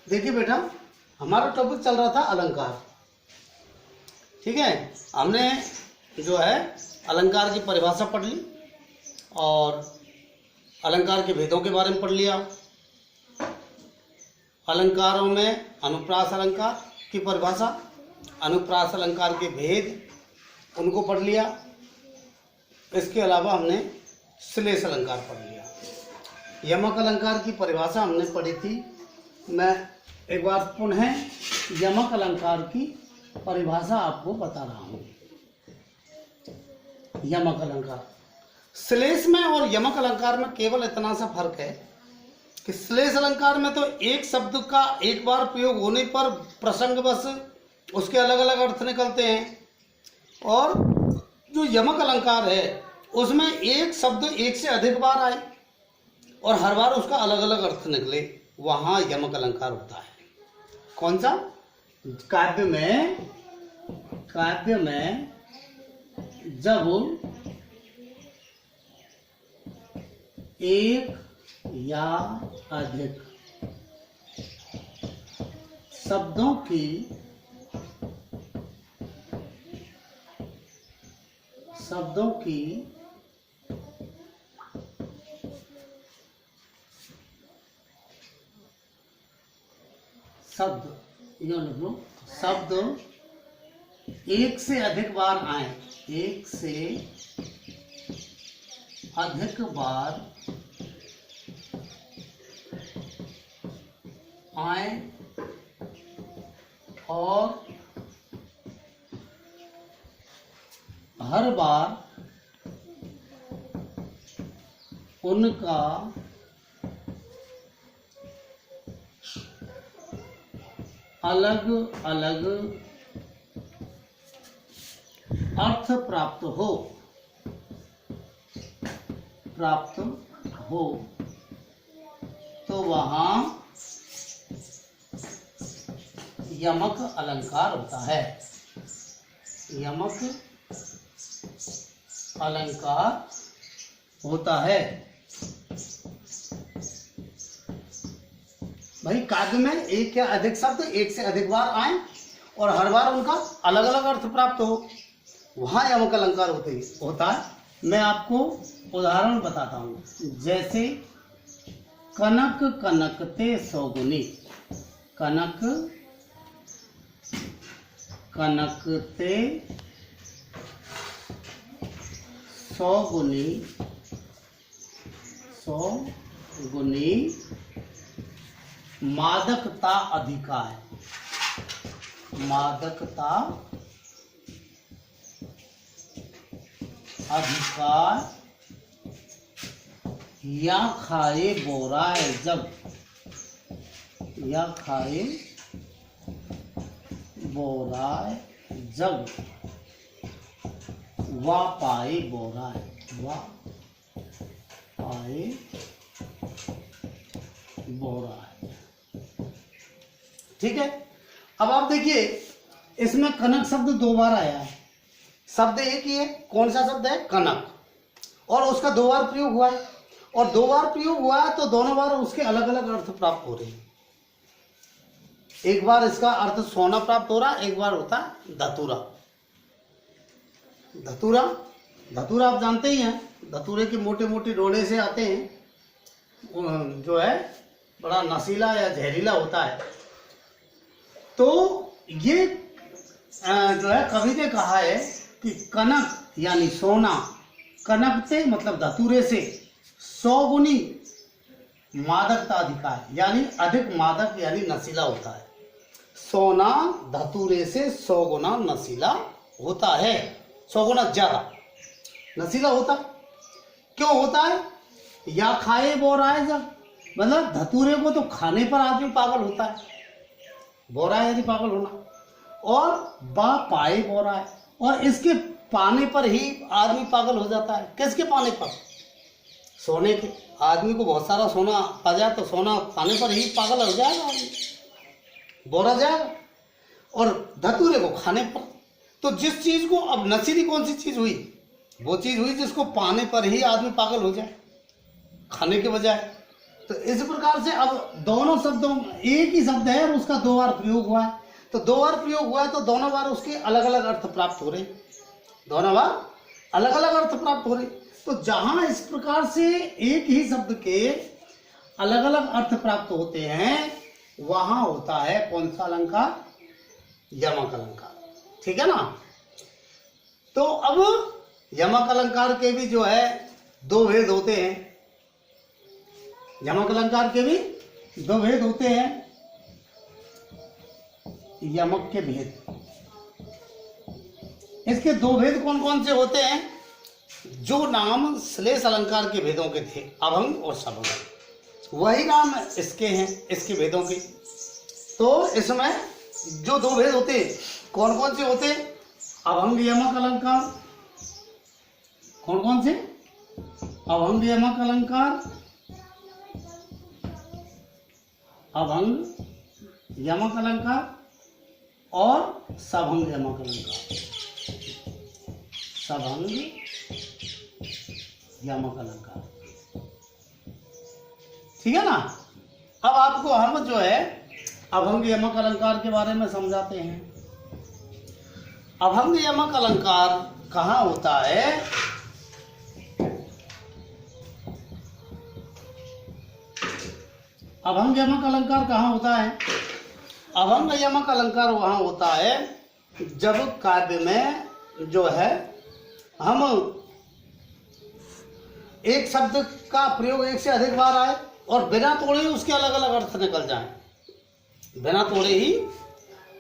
देखिए बेटा, हमारा टॉपिक चल रहा था अलंकार। ठीक है, हमने जो है अलंकार की परिभाषा पढ़ ली और अलंकार के भेदों के बारे में पढ़ लिया। अलंकारों में अनुप्रास अलंकार की परिभाषा, अनुप्रास अलंकार के भेद उनको पढ़ लिया। इसके अलावा हमने श्लेष अलंकार पढ़ लिया। यमक अलंकार की परिभाषा हमने पढ़ी थी। मैं एक बार पुनः यमक अलंकार की परिभाषा आपको बता रहा हूँ। यमक अलंकार, श्लेष में और यमक अलंकार में केवल इतना सा फर्क है कि श्लेष अलंकार में तो एक शब्द का एक बार प्रयोग होने पर प्रसंगवश उसके अलग अलग अर्थ निकलते हैं, और जो यमक अलंकार है उसमें एक शब्द एक से अधिक बार आए और हर बार उसका अलग अलग अर्थ निकले, वहाँ यमक अलंकार होता है। कौन सा? काव्य में जब एक या अधिक शब्दों की शब्द एक से अधिक बार आए, एक से अधिक बार आए और हर बार उनका अलग अलग अर्थ प्राप्त हो तो वहाँ यमक अलंकार होता है। यमक अलंकार होता है। भाई, काव्य में एक या अधिक शब्द एक से अधिक बार आए और हर बार उनका अलग अलग अर्थ प्राप्त हो, वहाँ यमक अलंकार होता है। मैं आपको उदाहरण बताता हूँ। जैसे कनक कनकते सौगुनी, कनक कनकते सौगुनी, मादकता अधिका है, मादकता अधिकार या खाए बोराए जब, या खाए बोराए जब, वा पाए बोराए, वा पाए बोराए। ठीक है, अब आप देखिए इसमें कनक शब्द दो बार आया है। शब्द एक ही है। कौन सा शब्द है? कनक, और उसका दो बार प्रयोग हुआ है, और दो बार प्रयोग हुआ है तो दोनों बार उसके अलग अलग अर्थ प्राप्त हो रहे हैं। एक बार इसका अर्थ सोना प्राप्त हो रहा है, एक बार होता है धतूरा। धतूरा आप जानते ही हैं, धतूरे के मोटे मोटे डोडे से आते हैं, जो है बड़ा नशीला या जहरीला होता है। तो ये जो है कवि ने कहा है कि कनक यानी सोना, कनकते मतलब धतूरे से, सौगुनी मादकता अधिकार यानी अधिक मादक यानी नशीला होता है। सोना धतूरे से 100 गुना नशीला होता है, 100 गुना ज्यादा नशीला होता। क्यों होता है? या खाए बोराए जब, मतलब धतूरे को तो खाने पर आदमी पागल होता है, बोराए यदि पागल होना, और बा पाए बोराए, और इसके पाने पर ही आदमी पागल हो जाता है। किसके पाने पर? सोने के। आदमी को बहुत सारा सोना पा जाए तो सोना पाने पर ही पागल हो जाएगा, आदमी बोरा जाएगा, और धतूरे को खाने पर। तो जिस चीज को, अब नशीली कौन सी चीज हुई? वो चीज हुई जिसको पाने पर ही आदमी पागल हो जाए, खाने के बजाय। तो इस प्रकार से अब दोनों शब्दों, एक ही शब्द है और उसका दो बार प्रयोग हुआ है, तो दो बार प्रयोग हुआ है तो दोनों बार उसके अलग अलग अर्थ प्राप्त हो रहे, दोनों बार अलग अलग अर्थ प्राप्त हो रहे। तो जहां इस प्रकार से एक ही शब्द के अलग अलग अर्थ प्राप्त होते हैं वहां होता है कौन सा अलंकार? यमक अलंकार। ठीक है ना। तो अब यमक अलंकार के भी जो है दो भेद होते हैं, यमक अलंकार के भी दो भेद होते हैं। यमक के भेद, इसके दो भेद कौन कौन से होते हैं? जो नाम श्लेष अलंकार के भेदों के थे, अभंग और सभंग, वही नाम इसके हैं, इसके भेदों के। तो इसमें जो दो भेद होते कौन कौन से होते? अभंग यमक अलंकार, कौन कौन से? अभंग यमक अलंकार, अभंग यमक अलंकार और सभंग यमक अलंकार, सभंग यमक अलंकार। ठीक है ना। अब आपको हम जो है अभंग यमक अलंकार के बारे में समझाते हैं। अभंग यमक अलंकार कहाँ होता है? अभंग यमक अलंकार कहाँ होता है? अभंग यमक अलंकार वहां होता है जब काव्य में जो है हम एक शब्द का प्रयोग एक से अधिक बार आए और बिना तोड़े ही उसके अलग अलग अर्थ निकल जाएं, बिना तोड़े ही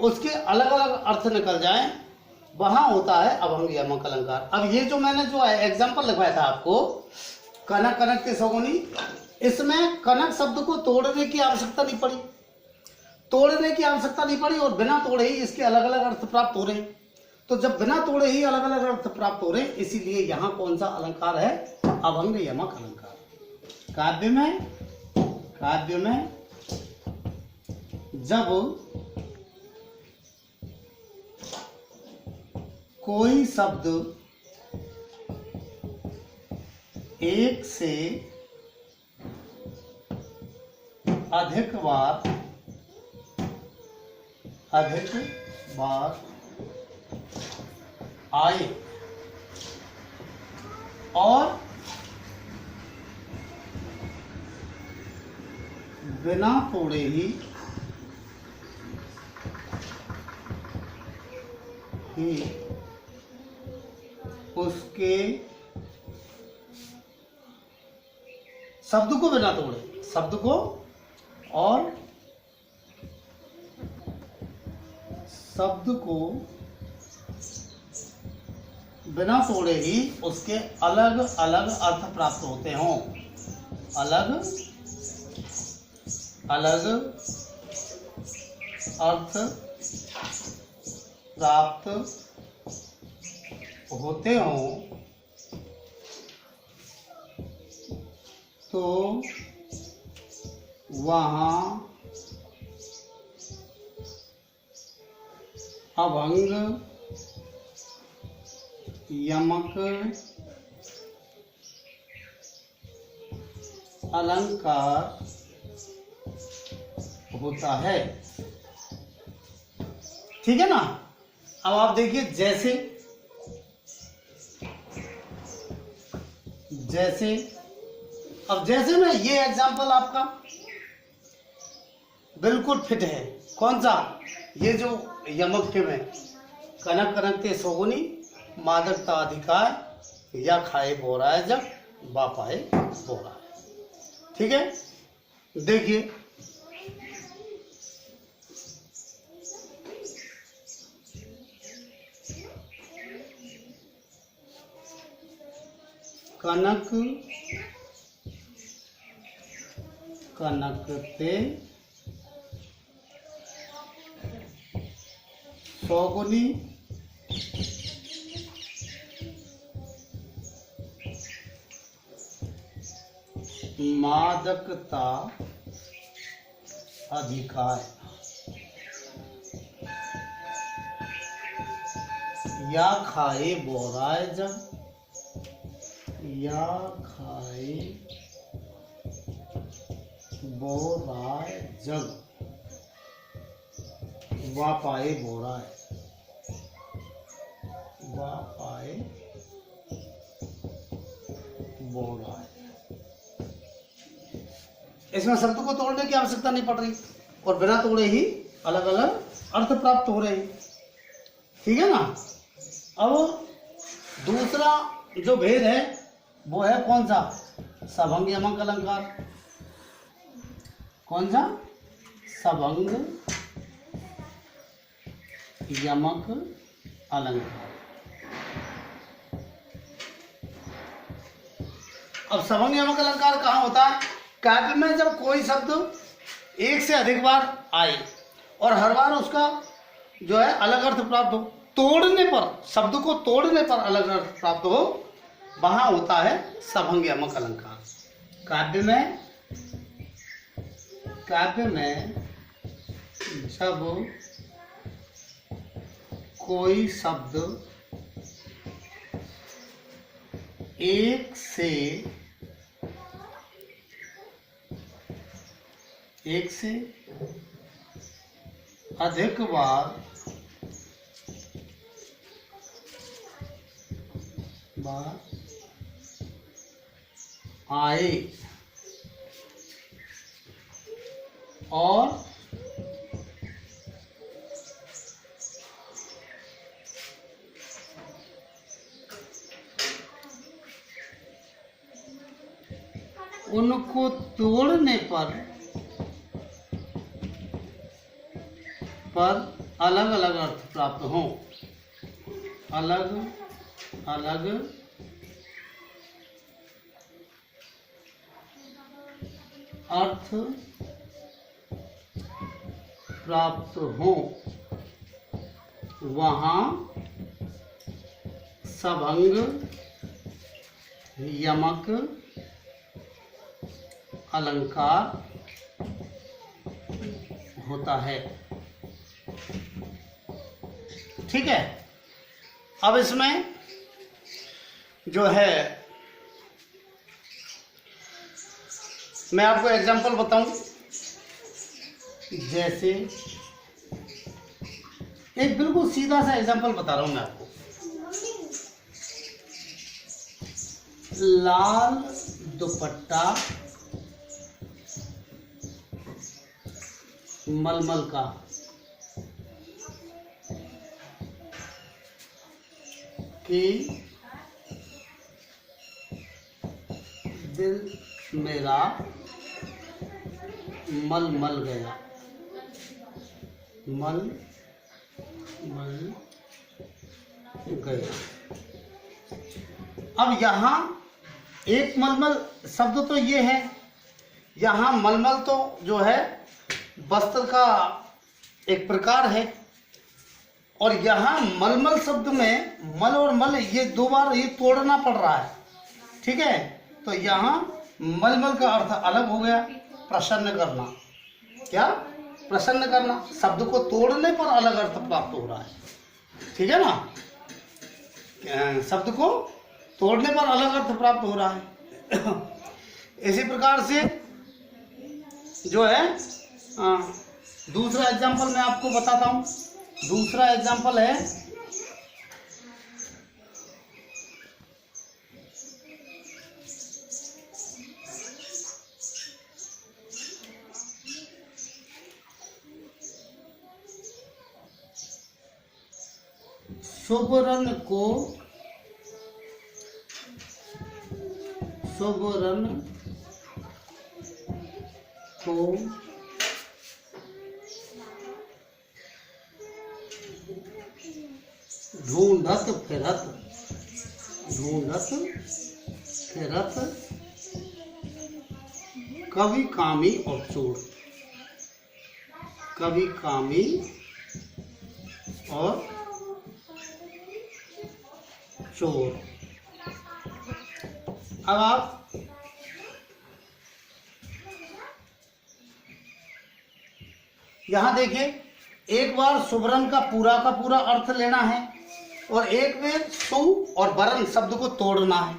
उसके अलग अलग अर्थ निकल जाएं, वहां होता है अभंग यमक अलंकार। अब ये जो मैंने जो है एग्जाम्पल लिखवाया था आपको, कनक कनक के सगुनी, इसमें कनक शब्द को तोड़ने की आवश्यकता नहीं पड़ी, तोड़ने की आवश्यकता नहीं पड़ी और बिना तोड़े ही इसके अलग अलग अर्थ प्राप्त हो रहे हैं। तो जब बिना तोड़े ही अलग अलग अर्थ प्राप्त हो रहे हैं, इसीलिए यहाँ कौन सा अलंकार है? अभंग यमक अलंकार। काव्य में जब कोई शब्द एक से अधिक बार आए और बिना तोड़े ही उसके शब्द को बिना तोड़े, शब्द को और शब्द को बिना तोड़े ही उसके अलग अलग अर्थ प्राप्त होते हों, अलग अलग अर्थ प्राप्त होते हों, तो वहाँ अभंग यमक अलंकार होता है। ठीक है ना। अब आप देखिए जैसे में ये एग्जाम्पल आपका बिल्कुल फिट है। कौन सा? ये जो यमक के में कनक कनक ते सोगुनी मादकता अधिकार या खाए बोरा है जब बापाए बोरा है। ठीक है। देखिए कनक कनक ते सौगुनी मादकता अधिकार या खाए बोराए जब या खाए बोराय जग, वा पाए बोराय, वा पाए बोराय। इसमें शब्द को तोड़ने की आवश्यकता नहीं पड़ रही और बिना तोड़े ही अलग अलग अर्थ प्राप्त हो रहे हैं। ठीक है ना। अब दूसरा जो भेद है वो है कौन सा? सभंग यमक अलंकार। कौन सा? सभंग यमक अलंकार। अब सभंग यमक अलंकार कहाँ होता है? काव्य में जब कोई शब्द एक से अधिक बार आए और हर बार उसका जो है अलग अर्थ प्राप्त हो, तोड़ने पर, शब्द को तोड़ने पर अलग अर्थ प्राप्त हो, वहां होता है सभंग यमक अलंकार। काव्य में जब कोई शब्द एक से अधिक बार आए और उनको तोड़ने पर अलग अलग अर्थ प्राप्त हों, अलग अलग अर्थ प्राप्त हो, वहाँ सभंग यमक अलंकार होता है। ठीक है। अब इसमें जो है मैं आपको एग्जांपल बताऊं, जैसे एक बिल्कुल सीधा सा एग्जांपल बता रहा हूं मैं आपको। लाल दुपट्टा मलमल का, कि दिल मेरा मल मल गया, मल मल गया। अब यहाँ एक मलमल शब्द तो ये है, यहाँ मलमल तो जो है वस्त्र का एक प्रकार है, और यहाँ मलमल शब्द में मल और मल ये दो बार ये तोड़ना पड़ रहा है। ठीक है। तो यहाँ मलमल का अर्थ अलग हो गया, प्रसन्न करना। क्या? प्रसन्न करना। शब्द को तोड़ने पर अलग अर्थ प्राप्त हो रहा है। ठीक है ना। शब्द को तोड़ने पर अलग अर्थ प्राप्त हो रहा है। इसी प्रकार से जो है दूसरा एग्जाम्पल मैं आपको बताता हूँ। दूसरा एग्जाम्पल है सुबरन को ढूंढत फिरत कवि कामी और चोर, कवि कामी और चोर। अब आप यहां देखिए, एक बार सुबरन का पूरा अर्थ लेना है और एक में सु और बरन शब्द को तोड़ना है।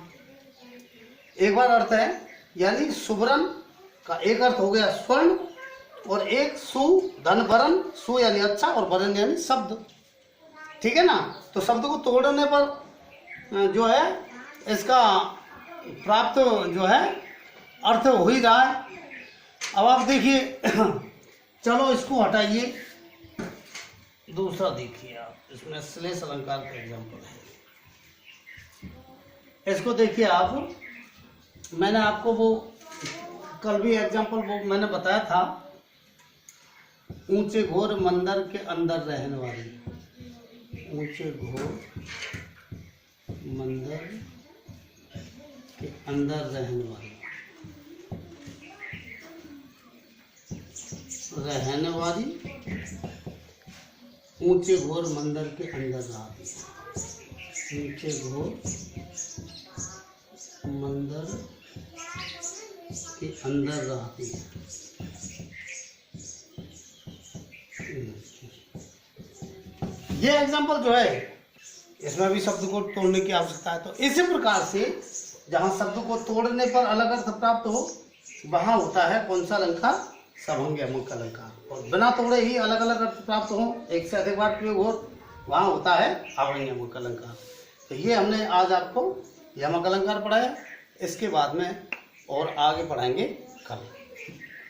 एक बार अर्थ है, यानी सुबरन का एक अर्थ हो गया स्वर्ण और एक सु धन वरण, सु यानी अच्छा और वरण यानी शब्द, ठीक है ना। तो शब्द को तोड़ने पर जो है इसका प्राप्त जो है अर्थ हो ही रहा है। अब आप देखिए, चलो इसको हटाइए, दूसरा देखिए आप, इसमें श्लेष अलंकार का एग्जाम्पल है। इसको देखिए आप, मैंने आपको वो कल भी एग्जाम्पल वो मैंने बताया था, ऊंचे घोर मंदिर के अंदर रहने वाली, ऊंचे घोर मंदिर के अंदर रहने वाली, ऊंचे घोर मंदिर के अंदर रहती है, ऊंचे घोर मंदिर के अंदर रहती है। ये एग्जाम्पल जो है इसमें भी शब्द को तोड़ने की आवश्यकता है। तो इसी प्रकार से जहाँ शब्द को तोड़ने पर अलग अर्थ प्राप्त हो वहाँ होता है कौन सा अलंकार, सभंग यमक अलंकार। और बिना तोड़े ही अलग अलग अर्थ प्राप्त हो, एक से अधिक बार प्रयोग हो, वहाँ होता है अभंग यमक अलंकार। तो ये हमने आज आपको यमक अलंकार पढ़ाया, इसके बाद में और आगे पढ़ाएंगे कल।